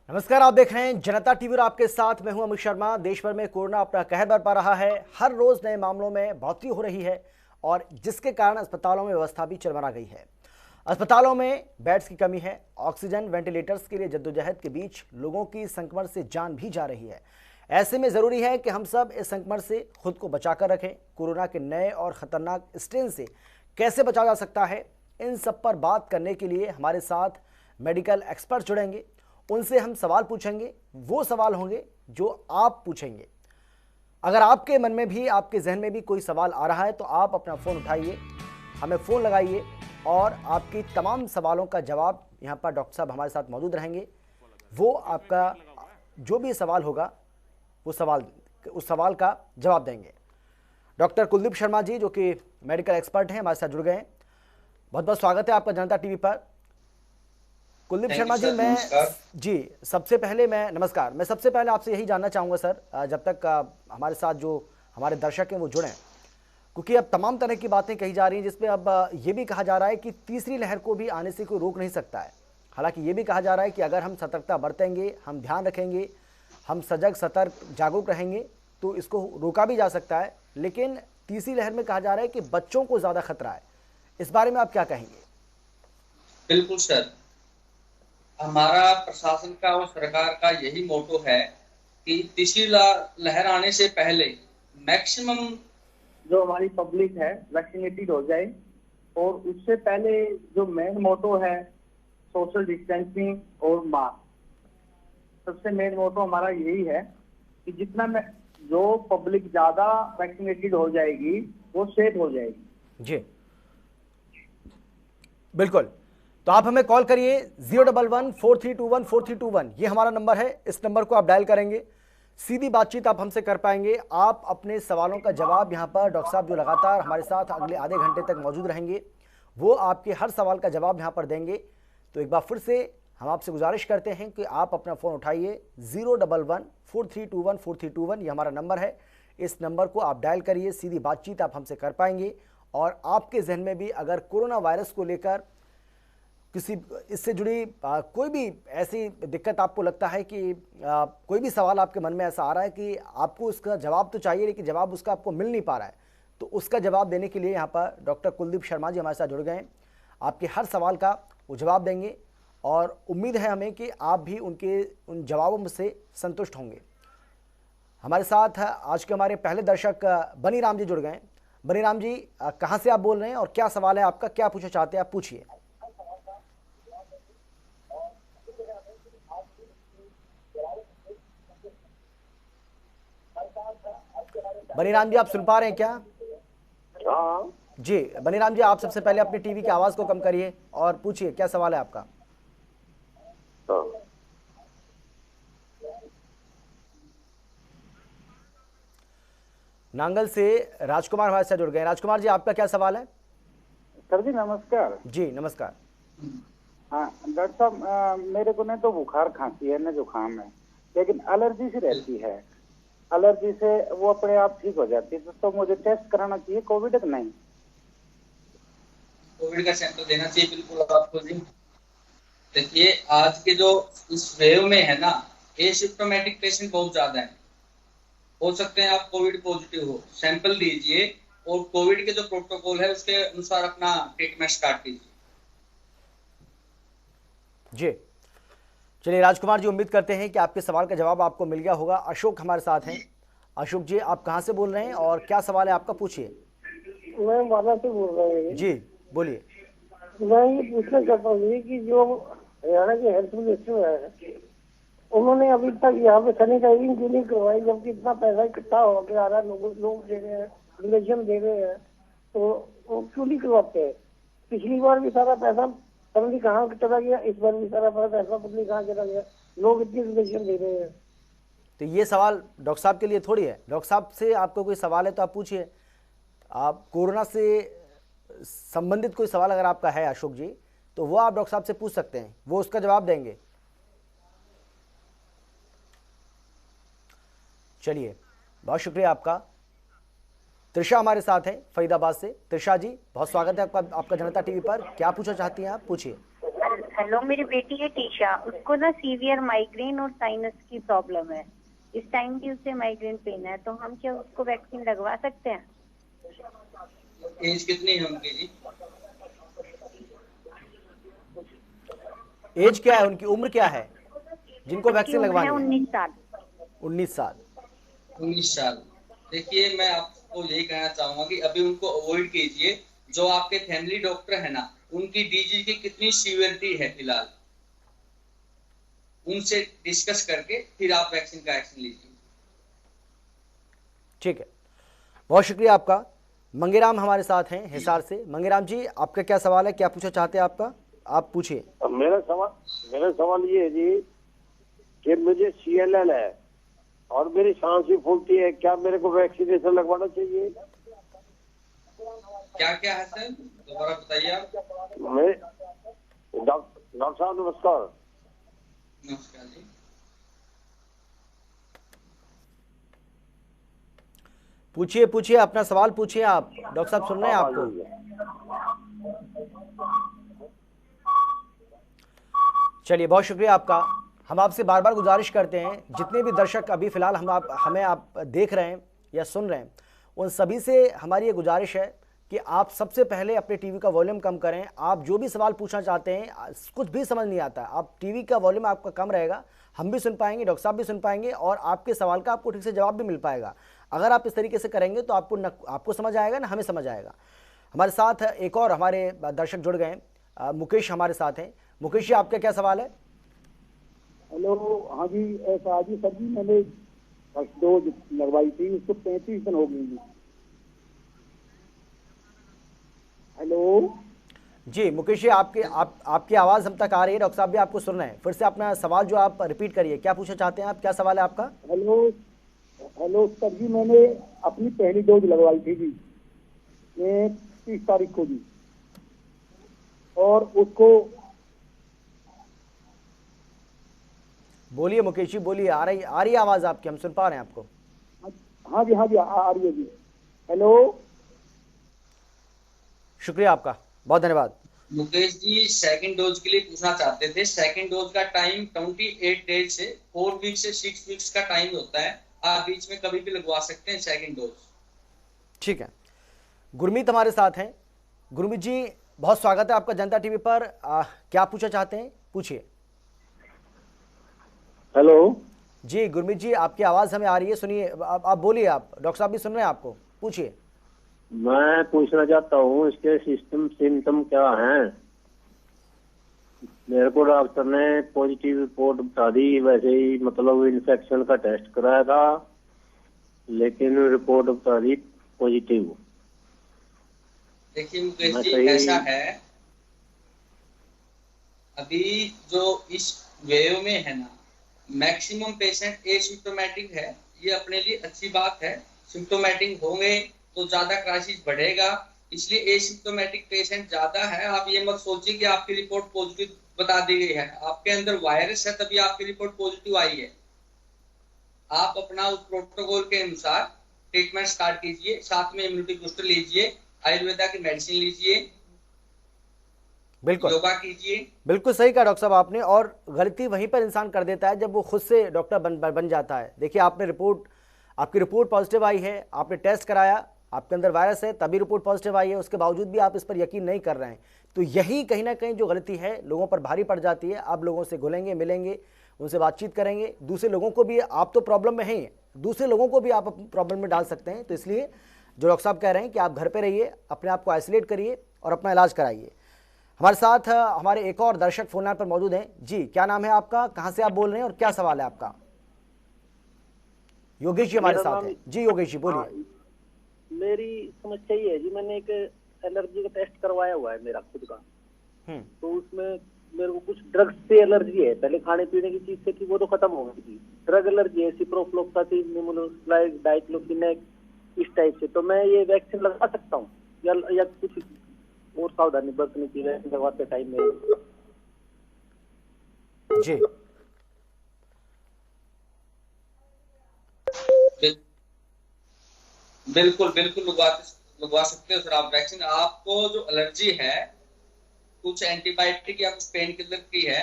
नमस्कार, आप देख रहे हैं जनता टीवी और आपके साथ मैं हूं अमित शर्मा। देश भर में कोरोना अपना कहर बरपा रहा है। हर रोज नए मामलों में बढ़ोतरी हो रही है और जिसके कारण अस्पतालों में व्यवस्था भी चरमरा गई है। अस्पतालों में बेड्स की कमी है। ऑक्सीजन वेंटिलेटर्स के लिए जद्दोजहद के बीच लोगों की संक्रमण से जान भी जा रही है। ऐसे में जरूरी है कि हम सब इस संक्रमण से खुद को बचाकर रखें। कोरोना के नए और खतरनाक स्ट्रेन से कैसे बचा जा सकता है, इन सब पर बात करने के लिए हमारे साथ मेडिकल एक्सपर्ट जुड़ेंगे। उनसे हम सवाल पूछेंगे। वो सवाल होंगे जो आप पूछेंगे। अगर आपके मन में भी, आपके जहन में भी कोई सवाल आ रहा है तो आप अपना फ़ोन उठाइए, हमें फ़ोन लगाइए और आपकी तमाम सवालों का जवाब यहाँ पर डॉक्टर साहब हमारे साथ मौजूद रहेंगे। वो आपका जो भी सवाल होगा उस सवाल का जवाब देंगे। डॉक्टर कुलदीप शर्मा जी, जो कि मेडिकल एक्सपर्ट हैं, हमारे साथ जुड़ गए हैं। बहुत बहुत स्वागत है आपका जनता टीवी पर। कुलदीप शर्मा जी, सबसे पहले मैं सबसे पहले आपसे यही जानना चाहूँगा सर, जब तक हमारे साथ जो हमारे दर्शक हैं वो जुड़ें, क्योंकि अब तमाम तरह की बातें कही जा रही हैं जिसमें अब ये भी कहा जा रहा है कि तीसरी लहर को भी आने से कोई रोक नहीं सकता है। हालांकि ये भी कहा जा रहा है कि अगर हम सतर्कता बरतेंगे, हम ध्यान रखेंगे, हम सजग सतर्क जागरूक रहेंगे तो इसको रोका भी जा सकता है। लेकिन तीसरी लहर में कहा जा रहा है कि बच्चों को ज़्यादा खतरा है। इस बारे में आप क्या कहेंगे? बिल्कुल सर, हमारा प्रशासन का और सरकार का यही मोटो है कि तीसरी लहर आने से पहले मैक्सिमम जो हमारी पब्लिक है वैक्सीनेटेड हो जाए। और उससे पहले जो मेन मोटो है सोशल डिस्टेंसिंग और मास्क, सबसे मेन मोटो हमारा यही है कि जो पब्लिक ज्यादा वैक्सीनेटेड हो जाएगी वो सेफ हो जाएगी। जी बिल्कुल। तो आप हमें कॉल करिए 011-4321-4321, ये हमारा नंबर है। इस नंबर को आप डायल करेंगे, सीधी बातचीत आप हमसे कर पाएंगे। आप अपने सवालों का जवाब यहाँ पर डॉक्टर साहब जो लगातार हमारे साथ अगले आधे घंटे तक मौजूद रहेंगे वो आपके हर सवाल का जवाब यहाँ पर देंगे। तो एक बार फिर से हम आपसे गुजारिश करते हैं कि आप अपना फ़ोन उठाइए। 011-4321-4321 ये हमारा नंबर है। इस नंबर को आप डायल करिए, सीधी बातचीत आप हमसे कर पाएंगे। और आपके जहन में भी अगर कोरोना वायरस को लेकर किसी इससे जुड़ी कोई भी ऐसी दिक्कत आपको लगता है कि कोई भी सवाल आपके मन में ऐसा आ रहा है कि आपको उसका जवाब तो चाहिए लेकिन जवाब उसका आपको मिल नहीं पा रहा है, तो उसका जवाब देने के लिए यहाँ पर डॉक्टर कुलदीप शर्मा जी हमारे साथ जुड़ गए हैं। आपके हर सवाल का वो जवाब देंगे और उम्मीद है हमें कि आप भी उन जवाबों से संतुष्ट होंगे। हमारे साथ आज के हमारे पहले दर्शक बनी राम जी जुड़ गए हैं। बनी राम जी, कहाँ से आप बोल रहे हैं और क्या सवाल है आपका, क्या पूछना चाहते हैं आप, पूछिए। बनीराम जी, आप सुन पा रहे हैं क्या? हाँ जी बनीराम जी, आप सबसे पहले अपनी टीवी की आवाज़ को कम करिए और पूछिए क्या सवाल है आपका। हाँ। नांगल से राजकुमार हमारे साथ जुड़ गए। राजकुमार जी, आपका क्या सवाल है? सर जी नमस्कार। जी नमस्कार। हाँ डॉक्टर साहब, मेरे को ना तो बुखार खांसी है ना जुकाम है, लेकिन एलर्जी से रहती है। एलर्जी से वो अपने आप ठीक हो जाती है, तो मुझे टेस्ट कराना चाहिए कोविड का? नहीं, कोविड का सैंपल देना चाहिए बिल्कुल आपको जी। देखिए, आज के जो इस वेव में है ना, एसिम्प्टोमेटिक पेशेंट बहुत ज्यादा है। हो सकते हैं आप कोविड पॉजिटिव हो, सैंपल दीजिए और कोविड के जो प्रोटोकॉल है उसके अनुसार अपना ट्रीटमेंट स्टार्ट कीजिए। जी चलिए राजकुमार जी, उम्मीद करते हैं कि आपके सवाल का जवाब आपको मिल गया होगा। अशोक हमारे साथ हैं। अशोक जी, आप कहाँ से बोल रहे हैं और क्या सवाल है आपका, पूछिए। मैं माला से बोल रहा हूँ। जी बोलिए। मैं ये पूछना चाहता हूँ कि जो हरियाणा के हेल्थ मिनिस्टर है उन्होंने अभी तक यहाँ पे सैनिटाइजिंग क्यों नहीं करवाई, जबकि इतना पैसा इकट्ठा होकर आ रहा है, लोग दे रहे हैं, डोनेशन दे रहे हैं, तो वो क्यों नहीं करवाते हैं? पिछली बार भी सारा पैसा पता नहीं कहाँ चला गया, इस बार भी सारा पैसा पता नहीं कहाँ चला गया, लोग इतनी डोनेशन दे रहे हैं। तो ये सवाल डॉक्टर साहब के लिए थोड़ी है। डॉक्टर साहब से आपको कोई सवाल है तो आप पूछिए। आप कोरोना से संबंधित कोई सवाल अगर आपका है अशोक जी, तो वो आप डॉक्टर साहब से पूछ सकते हैं, वो उसका जवाब देंगे। चलिए, बहुत शुक्रिया आपका। त्रिशा हमारे साथ हैं फरीदाबाद से। त्रिशा जी, बहुत स्वागत है आपका जनता टीवी पर। क्या पूछना चाहती हैं आप, पूछिए। हेलो, मेरी बेटी है टीशा, उसको ना सीवियर माइग्रेन और साइनस की प्रॉब्लम है। इस टाइम भी उसे माइग्रेन पेन है, तो हम क्या उसको वैक्सीन लगवा सकते हैं? एज कितनी है उनकी जी? एज क्या है उनकी, उम्र क्या है जिनको उसकी वैक्सीन उम्र लगवानी है है? 19 साल। 19 साल। 19 साल। देखिए, मैं आपको यही कहना चाहूंगा कि अभी उनको अवॉइड कीजिए। जो आपके फैमिली डॉक्टर है ना, उनकी डिजीज की कितनी सीवियरिटी है फिलहाल, उनसे डिस्कस करके फिर आप वैक्सीन का एक्शन लीजिए। ठीक है, बहुत शुक्रिया आपका। मंगेराम हमारे साथ हैं हिसार से। मंगेराम जी, आपका क्या सवाल है, क्या पूछना चाहते हैं आपका, आप पूछिए। मेरा सवाल ये है जी कि मुझे CLL है और मेरी सांस भी फूलती है, क्या मेरे को वैक्सीनेशन लगवाना चाहिए? क्या क्या है सर, दोबारा बताइए आप। मैं डॉक्टर साहब नमस्कार। नमस्कार जी। पूछिए पूछिए, अपना सवाल पूछिए आप, डॉक्टर साहब सुन रहे हैं आपको। चलिए, बहुत शुक्रिया आपका। हम आपसे बार बार गुजारिश करते हैं, जितने भी दर्शक अभी फिलहाल हमें देख रहे हैं या सुन रहे हैं, उन सभी से हमारी ये गुजारिश है कि आप सबसे पहले अपने टीवी का वॉल्यूम कम करें। आप जो भी सवाल पूछना चाहते हैं, कुछ भी समझ नहीं आता, आप टीवी का वॉल्यूम आपका कम रहेगा, हम भी सुन पाएंगे, डॉक्टर साहब भी सुन पाएंगे और आपके सवाल का आपको ठीक से जवाब भी मिल पाएगा। अगर आप इस तरीके से करेंगे तो आपको समझ आएगा ना, हमें समझ आएगा। हमारे साथ एक और हमारे दर्शक जुड़ गए, मुकेश हमारे साथ हैं। मुकेश जी, आपका क्या सवाल है? हेलो, हाँ जी, ऐसा जी सर जी, मैंने फर्स्ट डोज लगवाई थी, उसको 35 दिन हो गई। हेलो जी मुकेश जी, आपकी आवाज़ हम तक आ रही है, डॉक्टर साहब भी आपको सुन रहे हैं। फिर से अपना सवाल जो आप रिपीट करिए, क्या पूछना चाहते हैं आप, क्या सवाल है आपका? हेलो सर जी, मैंने अपनी पहली डोज लगवाई थी जी, मैं 30 तारीख को जी, और उसको। बोलिए मुकेश जी, बोलिए, आ रही आवाज़ आपकी, हम सुन पा रहे हैं आपको। हाँ जी आ रही है जी। हेलो, शुक्रिया आपका, बहुत धन्यवाद। मुकेश जी, सेकंड डोज के लिए पूछना चाहते थे। सेकंड डोज का टाइम 28 डेज से 4 वीक से 6 वीक्स का टाइम होता है, आप बीच में कभी भी लगवा सकते हैं सेकंड डोज। ठीक है, गुरमीत हमारे साथ हैं। गुरमीत जी, बहुत स्वागत है आपका जनता टीवी पर। क्या पूछना चाहते हैं, पूछिए। हेलो जी गुरमीत जी, आपकी आवाज़ हमें आ रही है, सुनिए, आप बोलिए, आप डॉक्टर साहब भी सुन रहे हैं आपको, पूछिए। मैं पूछना चाहता हूँ इसके सिम्टम क्या हैं? मेरे को डॉक्टर ने पॉजिटिव रिपोर्ट बता दी, वैसे ही मतलब इन्फेक्शन का टेस्ट कराया था, लेकिन रिपोर्ट बता दी पॉजिटिव। देखिए मुकेश जी, ऐसा है, अभी जो इस वेव में है ना, मैक्सिमम पेशेंट एसिम्प्टोमेटिक है। ये अपने लिए अच्छी बात है, सिम्प्टोमेटिक होंगे तो ज्यादा क्राइसिस बढ़ेगा, इसलिए एसिम्प्टोमेटिक पेशेंट ज्यादा है। आप ये मत सोचिए कि आपकी रिपोर्ट पॉजिटिव बता दी गई है, आपके अंदर वायरस है तभी आपकी रिपोर्ट पॉजिटिव आई है। आप अपना उस प्रोटोकॉल के अनुसार ट्रीटमेंट स्टार्ट कीजिए, साथ में इम्यूनिटी बूस्टर लीजिए, आयुर्वेदा की मेडिसिन लीजिए, बिल्कुल योगा कीजिए। बिल्कुल सही कहा डॉक्टर साहब आपने, और गलती वहीं पर इंसान कर देता है जब वो खुद से डॉक्टर बन जाता है। देखिए, आपकी रिपोर्ट पॉजिटिव आई है, आपने टेस्ट कराया, आपके अंदर वायरस है तभी रिपोर्ट पॉजिटिव आई है, उसके बावजूद भी आप इस पर यकीन नहीं कर रहे हैं। तो यही कहीं ना कहीं जो गलती है लोगों पर भारी पड़ जाती है। आप लोगों से घुलेंगे, मिलेंगे, उनसे बातचीत करेंगे, दूसरे लोगों को भी, आप तो प्रॉब्लम में हैं, दूसरे लोगों को भी आप प्रॉब्लम में डाल सकते हैं। तो इसलिए जो डॉक्टर साहब कह रहे हैं कि आप घर पे रहिए, अपने आप को आइसोलेट करिए और अपना इलाज कराइए। हमारे साथ हमारे एक और दर्शक फोन लाइन पर मौजूद हैं। जी, क्या नाम है आपका, कहां से आप बोल रहे हैं और क्या सवाल है आपका? योगेश जी हमारे साथ हैं। जी योगेश जी, बोलिए। मेरी समस्या ये है जी, मैंने एक एलर्जी का टेस्ट करवाया हुआ है मेरा खुद का, तो उसमें मेरे को कुछ ड्रग्स से एलर्जी है, पहले खाने पीने की चीज से थी, वो तो खत्म हो गई थी। ड्रग एलर्जी है, सिप्रोफ्लोक्सासिन, निमोनिफ्लाइड, डाइक्लोफिनेक, इस टाइप से। तो मैं ये वैक्सीन लगा सकता हूँ या कुछ और सावधानी बरतनी चाहिए वैक्सीन लगवाते टाइम में? जी बिल्कुल बिल्कुल लगवा सकते हो सर आप वैक्सीन। आपको जो एलर्जी है कुछ एंटीबायोटिक या कुछ पेन किलर की है,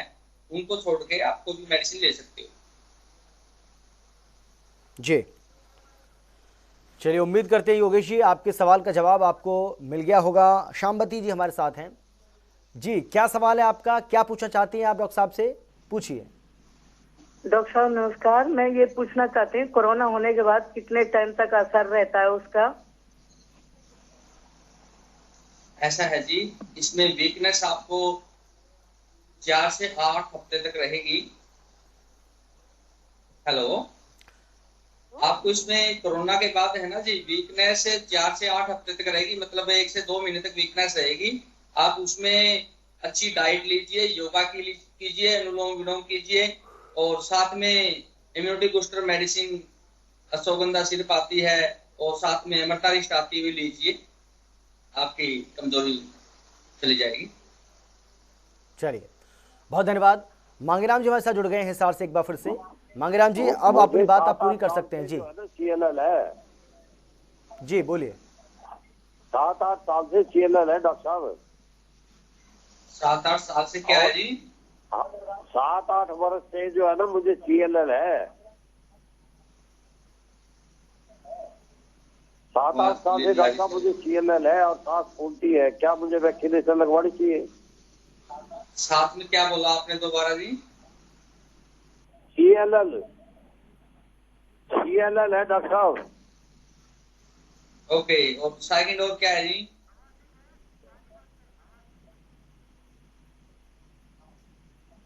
उनको छोड़ के आप कोई भी मेडिसिन ले सकते हो। जी चलिए, उम्मीद करते हैं योगेश जी आपके सवाल का जवाब आपको मिल गया होगा। शामबती जी हमारे साथ हैं। जी, क्या सवाल है आपका, क्या पूछना चाहती हैं आप डॉक्टर साहब से? पूछिए। डॉक्टर साहब नमस्कार, मैं ये पूछना चाहती हूँ कोरोना होने के बाद कितने टाइम तक असर रहता है उसका? ऐसा है जी, इसमें वीकनेस आपको 4 से 8 हफ्ते तक रहेगी। हेलो, आपको इसमें कोरोना के बाद है ना जी, वीकनेस 4 से 8 हफ्ते तक रहेगी, मतलब 1 से 2 महीने तक वीकनेस रहेगी। आप उसमें अच्छी डाइट लीजिए, योगा कीजिए, अनुलोम विलोम कीजिए, और साथ में immunity booster medicine ashwagandha syrup आती है, और साथ में एमर्टारिस्ट आती हुई लीजिए, आपकी कमजोरी चली जाएगी। चलिए, बहुत धन्यवाद। मांगेराम जी हमारे साथ जुड़ गए हैं हिसार से एक बार फिर से। मांगेराम जी, अब अपनी बात आप पूरी कर सकते हैं। जी CLL है जी, बोलिए। 7-8 साल से CLL है डॉक्टर साहब। 7-8 साल से क्या है जी? 7-8 वर्ष से जो है ना मुझे CLL है। 7-8 साल से डॉक्टर साहब मुझे CLL है और सांस फूलती है। क्या मुझे वैक्सीनेशन लगवानी चाहिए? साथ में क्या बोला आपने दोबारा जी? CLL है डॉक्टर साहब। ओके, और सेकंड और क्या है जी?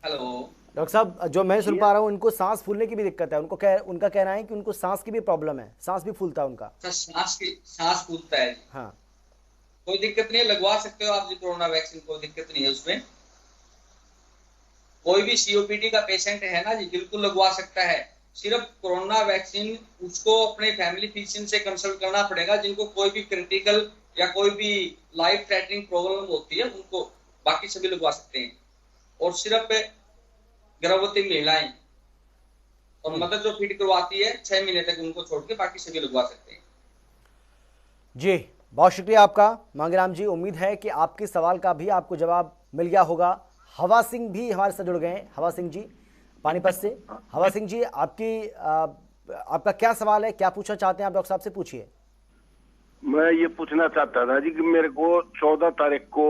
हेलो डॉक्टर साहब, जो मैं सुन पा रहा हूँ, इनको सांस फूलने की भी दिक्कत है। उनका कहना है कि उनको सांस की भी प्रॉब्लम है, सांस भी फूलता है उनका। सांस फूलता है। हाँ, कोई दिक्कत नहीं है, लगवा सकते हो आप जी कोरोना वैक्सीन, कोई दिक्कत नहीं है उसमें। कोई भी COPD का पेशेंट है ना जी, बिल्कुल लगवा सकता है। सिर्फ कोरोना वैक्सीन उसको अपने फैमिली फिजिशियन से कंसल्ट करना पड़ेगा, जिनको कोई भी क्रिटिकल या कोई भी लाइफ थ्रेटनिंग प्रॉब्लम होती है उनको, बाकी सभी लगवा सकते हैं। और सिर्फ गर्भवती महिलाएं और मदर जो फीड करवाती है 6 महीने तक, उनको छोड़ के बाकी सभी लगवा सकते हैं। जी बहुत शुक्रिया आपका मांगेराम जी। उम्मीद है कि आपके सवाल का भी आपको जवाब मिल गया होगा। हवा सिंह भी हमारे साथ जुड़ गए हैं। हवा सिंह जी पानीपत से। हवा सिंह जी, आपका क्या सवाल है, क्या पूछना चाहते हैं आप? डॉक्टर साहब से पूछिए। मैं ये पूछना चाहता था जी कि मेरे को 14 तारीख को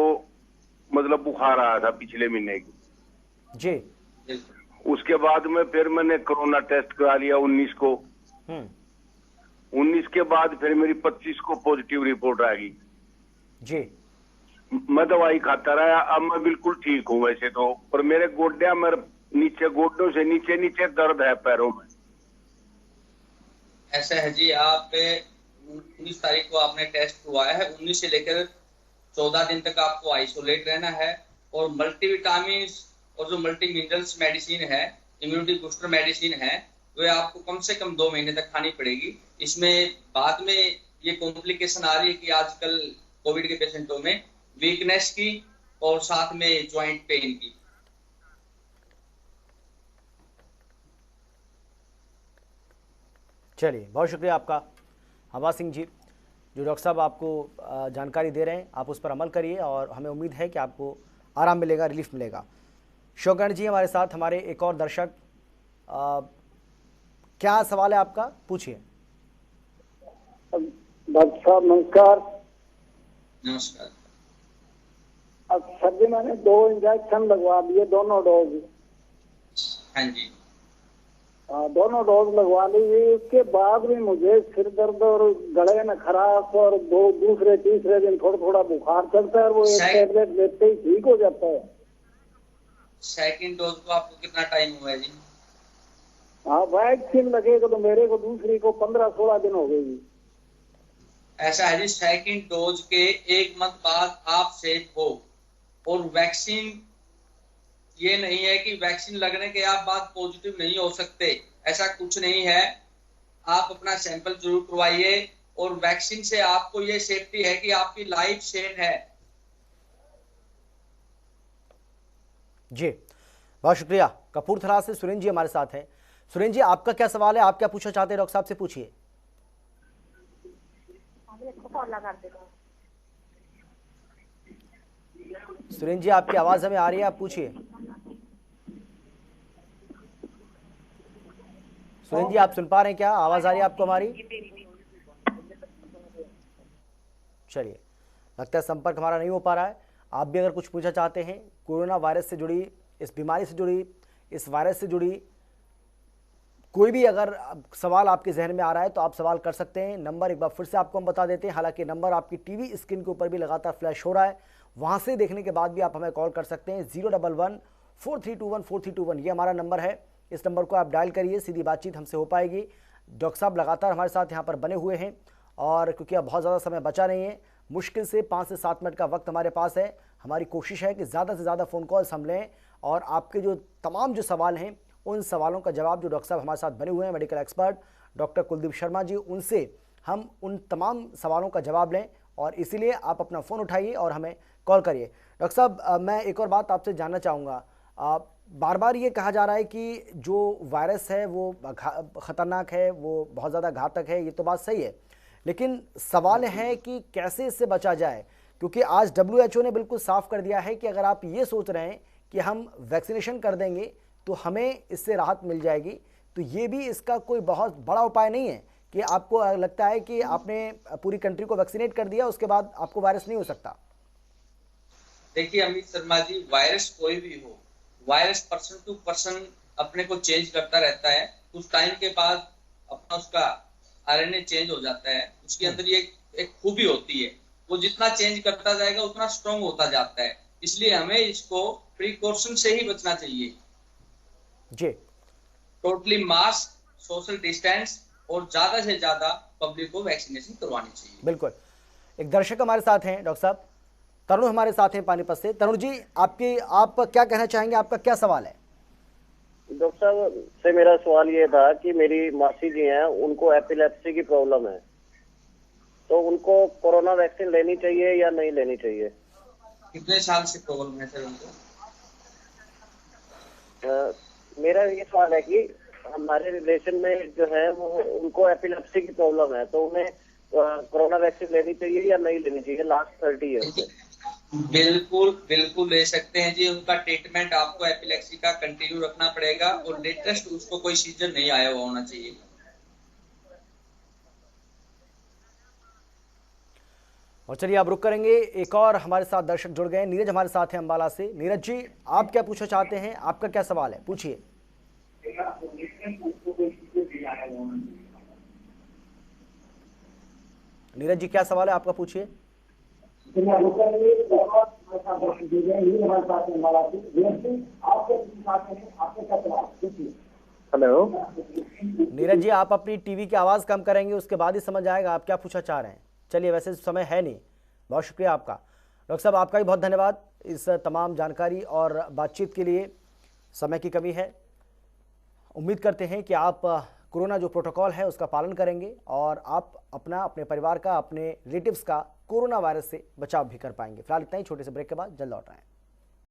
मतलब बुखार आया था पिछले महीने की जी। उसके बाद में फिर मैंने कोरोना टेस्ट करा लिया 19 को। 19 के बाद फिर मेरी 25 को पॉजिटिव रिपोर्ट आ गई जी। मैं दवाई खाता रहा, अब मैं बिल्कुल ठीक हूँ वैसे तो, पर मेरे गोड्या में नीचे, गोड्डों से नीचे नीचे दर्द है पैरों में। ऐसा है जी, आप 19 तारीख को आपने टेस्ट करवाया है, 19 से लेकर 14 दिन तक आपको आइसोलेट रहना है, और मल्टीविटामिन और जो मल्टी मिनरल्स मेडिसिन है, इम्यूनिटी बूस्टर मेडिसिन है, वे आपको कम से कम 2 महीने तक खानी पड़ेगी। इसमें बाद में ये कॉम्प्लिकेशन आ रही है कि आजकल कोविड के पेशेंटों में वीकनेस की और साथ में ज्वाइंट पेन की। चलिए, बहुत शुक्रिया आपका हवा सिंह जी, जो डॉक्टर साहब आपको जानकारी दे रहे हैं, आप उस पर अमल करिए और हमें उम्मीद है कि आपको आराम मिलेगा, रिलीफ मिलेगा। शोकर्ण जी हमारे साथ, हमारे एक और दर्शक। क्या सवाल है आपका, पूछिए। डॉक्टर साहब नमस्कार। नमस्कार। अब सर जी मैंने 2 इंजेक्शन लगवा दिए, दोनों डोज। हाँ जी। दोनों डोज लगवा ली, उसके बाद भी मुझे सिर दर्द और गले में खराश और दूसरे तीसरे दिन थोड़ा थोड़ा बुखार चलता है, वो एक टैबलेट लेते ही ठीक हो जाता है। सेकंड डोज को आपको कितना टाइम हुआ है जी? हाँ, वैक्सीन लगेगा तो मेरे को दूसरी को 15-16 दिन हो गई। ऐसा है जी, सेकंड डोज के 1 मंथ बाद आप सेफ हो, और वैक्सीन ये नहीं है कि वैक्सीन लगने के बाद पॉजिटिव नहीं हो सकते, ऐसा कुछ नहीं है। आप अपना सैंपल जरूर करवाइए, और वैक्सीन से आपको ये सेफ्टी है कि आपकी लाइफ सेफ है। जी बहुत शुक्रिया। कपूरथला से सुरेंद्र जी हमारे साथ हैं। सुरेंद्र जी, आपका क्या सवाल है, आप क्या पूछना चाहते हैं? डॉक्टर साहब से पूछिए। सुरेंद्र जी, आपकी आवाज हमें आ रही है, आप पूछिए। सुरेंद्र जी, आप सुन पा रहे हैं क्या? आवाज आ रही है आपको हमारी? चलिए, लगता है संपर्क हमारा नहीं हो पा रहा है। आप भी अगर कुछ पूछना चाहते हैं कोरोना वायरस से जुड़ी, इस बीमारी से जुड़ी, इस वायरस से जुड़ी कोई भी अगर सवाल आपके जहन में आ रहा है तो आप सवाल कर सकते हैं। नंबर एक बार फिर से आपको हम बता देते हैं, हालांकि नंबर आपकी टीवी स्क्रीन के ऊपर भी लगातार फ्लैश हो रहा है, वहां से देखने के बाद भी आप हमें कॉल कर सकते हैं। 011-4321-4321 ये हमारा नंबर है। इस नंबर को आप डायल करिए, सीधी बातचीत हमसे हो पाएगी। डॉक्टर साहब लगातार हमारे साथ यहाँ पर बने हुए हैं और क्योंकि अब बहुत ज़्यादा समय बचा नहीं है, मुश्किल से 5 से 7 मिनट का वक्त हमारे पास है। हमारी कोशिश है कि ज़्यादा से ज़्यादा फ़ोन कॉल्स हम लें और आपके जो तमाम जो सवाल हैं उन सवालों का जवाब, जो डॉक्टर साहब हमारे साथ बने हुए हैं medical expert doctor Kuldeep Sharma ji, उनसे हम उन तमाम सवालों का जवाब लें। और इसीलिए आप अपना फ़ोन उठाइए और हमें कॉल करिए। डॉक्टर साहब, मैं एक और बात आपसे जानना चाहूँगा। बार बार ये कहा जा रहा है कि जो वायरस है वो ख़तरनाक है, वो बहुत ज़्यादा घातक है, ये तो बात सही है, लेकिन सवाल है कि कैसे इससे बचा जाए, क्योंकि आज WHO ने बिल्कुल साफ कर दिया है कि अगर आप ये सोच रहे हैं कि हम वैक्सीनेशन कर देंगे तो हमें इससे राहत मिल जाएगी, तो ये भी इसका कोई बहुत बड़ा उपाय नहीं है कि आपको लगता है कि आपने पूरी कंट्री को वैक्सीनेट कर दिया उसके बाद आपको वायरस नहीं हो सकता। देखिए अमित शर्मा जी, वायरस कोई भी हो, वायरस पर्सन टू पर्सन अपने को चेंज करता रहता है। कुछ टाइम के बाद अपना उसका RNA चेंज हो जाता है। उसके अंदर ये एक खूबी होती है, वो जितना चेंज करता जाएगा उतना स्ट्रॉन्ग होता जाता है। इसलिए हमें इसको प्रिकॉशन से ही बचना चाहिए जी। टोटली मास्क, सोशल डिस्टेंस और ज्यादा से ज्यादा पब्लिक को वैक्सीनेशन करवानी चाहिए। बिल्कुल। एक दर्शक हमारे साथ हैं, डॉक्टर साहब तरुण हमारे साथ हैं पानीपत से। तरुण जी, आप क्या कहना चाहेंगे, आपका क्या सवाल है? डॉक्टर साहब से मेरा सवाल ये था कि मेरी मासी जी हैं, उनको एपिलेप्सी की प्रॉब्लम है, तो उनको कोरोना वैक्सीन लेनी चाहिए या नहीं लेनी चाहिए? कितने साल से प्रॉब्लम है सर उनको? मेरा ये सवाल है कि हमारे रिलेशन में जो है वो उनको एपिलेप्सी की प्रॉब्लम है, तो उन्हें कोरोना वैक्सीन लेनी चाहिए या नहीं लेनी चाहिए? लास्ट 30 ईयर से बिल्कुल बिल्कुल ले सकते हैं जी। उनका ट्रीटमेंट आपको एपिलेप्सी का कंटिन्यू रखना पड़ेगा और लेटेस्ट उसको कोई सीजन नहीं आया हुआ होना चाहिए। और चलिए आप रुक करेंगे, एक और हमारे साथ दर्शक जुड़ गए। नीरज हमारे साथ हैं अम्बाला से। नीरज जी, आप क्या पूछना चाहते हैं, आपका क्या सवाल है, पूछिए। नीरज जी, क्या सवाल है आपका, पूछिए। हेलो नीरज जी, आप अपनी टीवी की आवाज़ कम करेंगे, उसके बाद ही समझ आएगा आप क्या पूछना चाह रहे हैं। चलिए, वैसे समय है नहीं। बहुत शुक्रिया आपका। डॉक्टर साहब, आपका भी बहुत धन्यवाद इस तमाम जानकारी और बातचीत के लिए। समय की कमी है, उम्मीद करते हैं कि आप कोरोना जो प्रोटोकॉल है उसका पालन करेंगे और आप अपना, अपने परिवार का, अपने रिलेटिव्स का कोरोना वायरस से बचाव भी कर पाएंगे। फिलहाल इतना ही, छोटे से ब्रेक के बाद जल्द लौट आएँ।